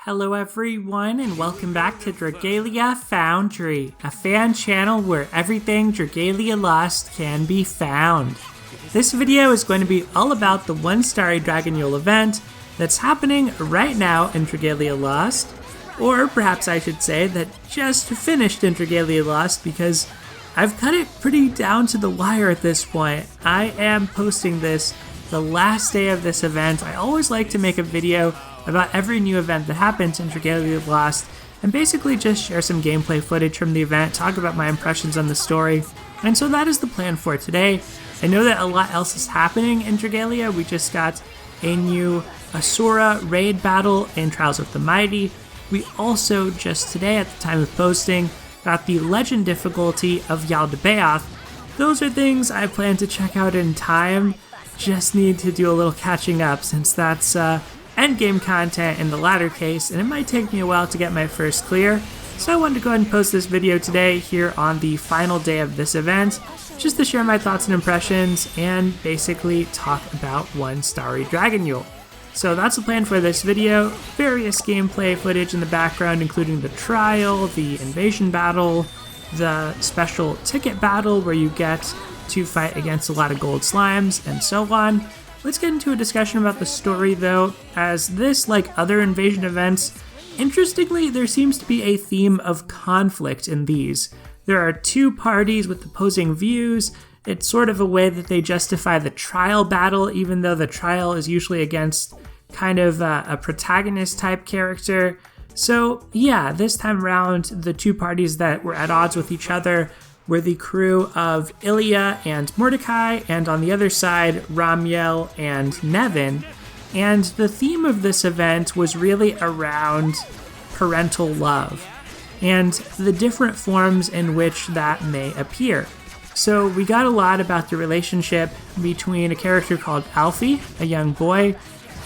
Hello everyone and welcome back to Dragalia Foundry, a fan channel where everything Dragalia Lost can be found. This video is going to be all about the One Starry Dragonyule event that's happening right now in Dragalia Lost, or perhaps I should say that just finished in Dragalia Lost because I've cut it pretty down to the wire at this point. I am posting this the last day of this event. I always like to make a video about every new event that happens in Dragalia Lost and basically just share some gameplay footage from the event, talk about my impressions on the story, and so that is the plan for today. I know that a lot else is happening in Dragalia. We just got a new Asura raid battle in Trials of the Mighty. We also just today, at the time of posting, got the legend difficulty of Yaldabaoth. Those are things I plan to check out in time. Just need to do a little catching up since that's endgame content in the latter case, and it might take me a while to get my first clear. So I wanted to go ahead and post this video today here on the final day of this event, just to share my thoughts and impressions and basically talk about One Starry Dragonyule. So that's the plan for this video. Various gameplay footage in the background, including the trial, the invasion battle, the special ticket battle where you get to fight against a lot of gold slimes, and so on. Let's get into a discussion about the story though, as this, like other invasion events, interestingly, there seems to be a theme of conflict in these. There are two parties with opposing views. It's sort of a way that they justify the trial battle, even though the trial is usually against kind of a protagonist type character. So yeah, this time around, the two parties that were at odds with each other were the crew of Ilia and Mordecai, and on the other side, Ramiel and Nevin. And the theme of this event was really around parental love and the different forms in which that may appear. So we got a lot about the relationship between a character called Alfie, a young boy,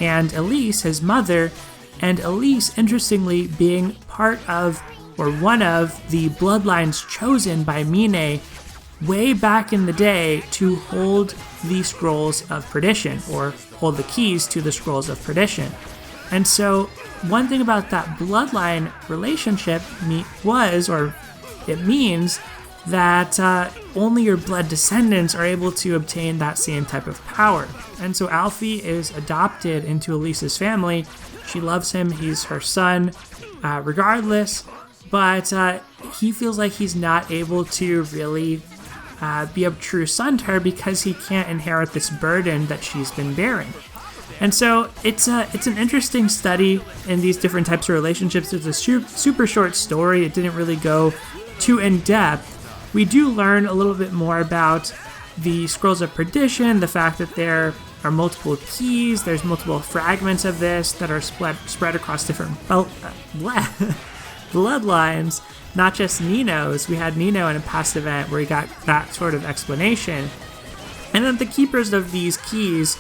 and Elise, his mother, and Elise, interestingly, being part of, or one of, the bloodlines chosen by Meene way back in the day to hold the Scrolls of Perdition, or hold the keys to the Scrolls of Perdition. And so one thing about that bloodline relationship means that only your blood descendants are able to obtain that same type of power. And so Alfie is adopted into Elise's family. She loves him, he's her son, regardless, but he feels like he's not able to really be a true son to her because he can't inherit this burden that she's been bearing. And so it's an interesting study in these different types of relationships. It's a super short story. It didn't really go too in-depth. We do learn a little bit more about the Scrolls of Perdition, the fact that there are multiple keys, there's multiple fragments of this that are spread across different bloodlines, not just Nino's. We had Nino in a past event where he got that sort of explanation. And then the keepers of these keys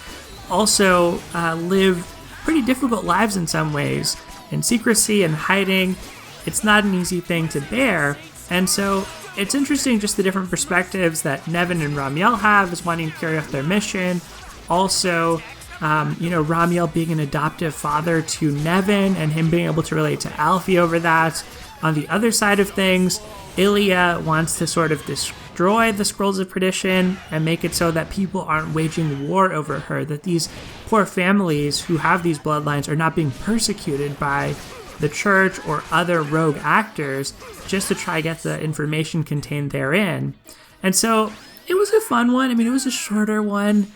also live pretty difficult lives in some ways, in secrecy and hiding. It's not an easy thing to bear, and so it's interesting just the different perspectives that Nevin and Ramiel have as wanting to carry out their mission. Also, Ramiel being an adoptive father to Nevin and him being able to relate to Alfie over that. On the other side of things, Ilia wants to sort of destroy the Scrolls of Perdition and make it so that people aren't waging war over her, that these poor families who have these bloodlines are not being persecuted by the church or other rogue actors just to try to get the information contained therein. And so it was a fun one. I mean, it was a shorter one.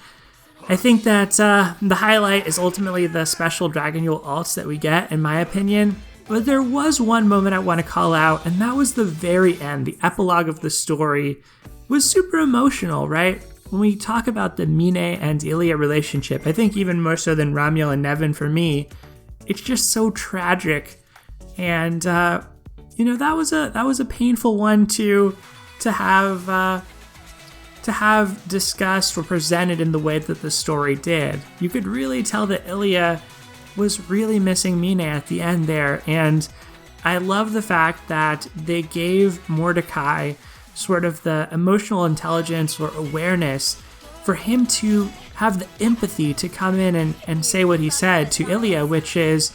I think that the highlight is ultimately the special Dragonyule alts that we get, in my opinion. But there was one moment I want to call out, and that was the very end. The epilogue of the story was super emotional, right? When we talk about the Meene and Ilia relationship, I think even more so than Ramiel and Nevin for me, it's just so tragic. And, that was a painful one to have discussed or presented in the way that the story did. You could really tell that Ilia was really missing Meene at the end there, and I love the fact that they gave Mordecai sort of the emotional intelligence or awareness for him to have the empathy to come in and say what he said to Ilia, which is,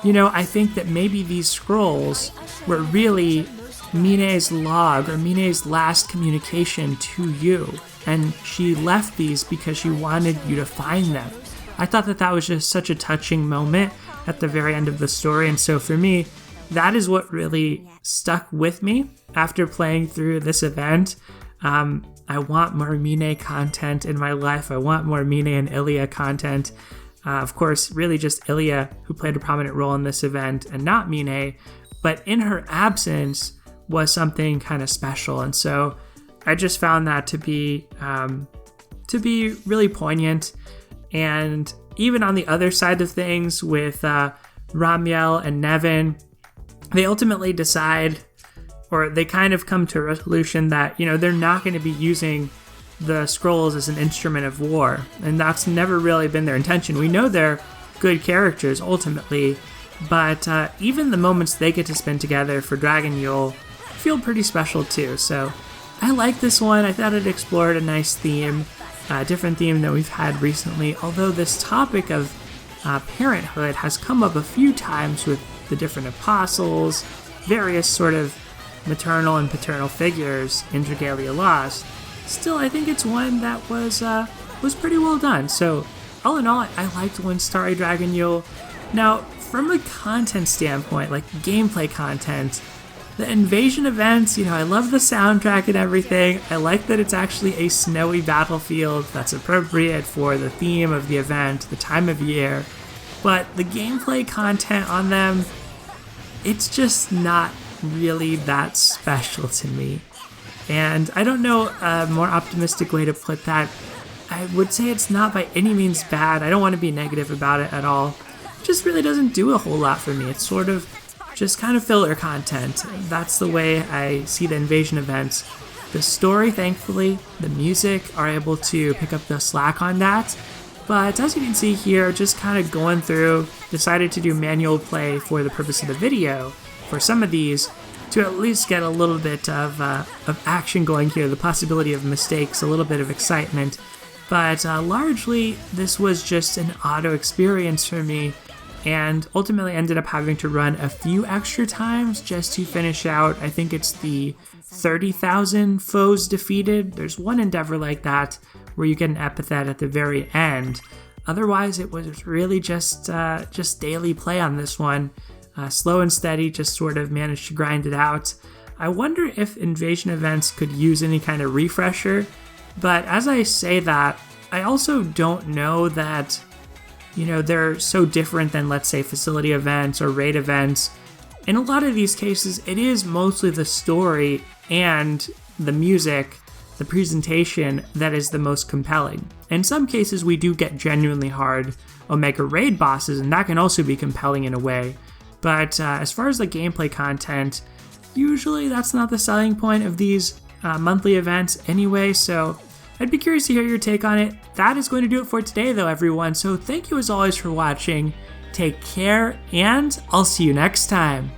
I think that maybe these scrolls were really Meene's log or Meene's last communication to you, and she left these because she wanted you to find them. I thought that was just such a touching moment at the very end of the story, and so for me, that is what really stuck with me after playing through this event. I want more Meene content in my life. I want more Meene and Ilia content. Of course, really just Ilia, who played a prominent role in this event, and not Meene, but in her absence was something kind of special. And so I just found that to be really poignant. And even on the other side of things with Ramiel and Nevin, they ultimately decide, or they kind of come to a resolution that, they're not going to be using the scrolls as an instrument of war. And that's never really been their intention. We know they're good characters ultimately, but even the moments they get to spend together for Dragonyule feel pretty special too. So I like this one. I thought it explored a nice theme, a different theme than we've had recently, although this topic of parenthood has come up a few times with the different apostles, various sort of maternal and paternal figures in Dragalia Lost. Still, I think it's one that was pretty well done. So all in all, I liked One Starry Dragonyule. Now, from a content standpoint, like gameplay content, the invasion events, I love the soundtrack and everything. I like that it's actually a snowy battlefield that's appropriate for the theme of the event, the time of year. But the gameplay content on them, it's just not really that special to me. And I don't know a more optimistic way to put that. I would say it's not by any means bad. I don't want to be negative about it at all. It just really doesn't do a whole lot for me. It's sort of just kind of filler content. That's the way I see the invasion events. The story, thankfully, the music are able to pick up the slack on that. But as you can see here, just kind of going through, decided to do manual play for the purpose of the video for some of these, to at least get a little bit of action going here, the possibility of mistakes, a little bit of excitement. But largely, this was just an auto experience for me, and ultimately ended up having to run a few extra times just to finish out, I think it's the 30,000 foes defeated. There's one endeavor like that where you get an epithet at the very end. Otherwise, it was really just daily play on this one. Slow and steady, just sort of managed to grind it out. I wonder if invasion events could use any kind of refresher, but as I say that, I also don't know that, they're so different than, let's say, facility events or raid events. In a lot of these cases, it is mostly the story and the music, the presentation that is the most compelling. In some cases, we do get genuinely hard Omega raid bosses, and that can also be compelling in a way. But as far as the gameplay content, usually that's not the selling point of these monthly events anyway, so I'd be curious to hear your take on it. That is going to do it for today though, everyone, so thank you as always for watching. Take care, and I'll see you next time.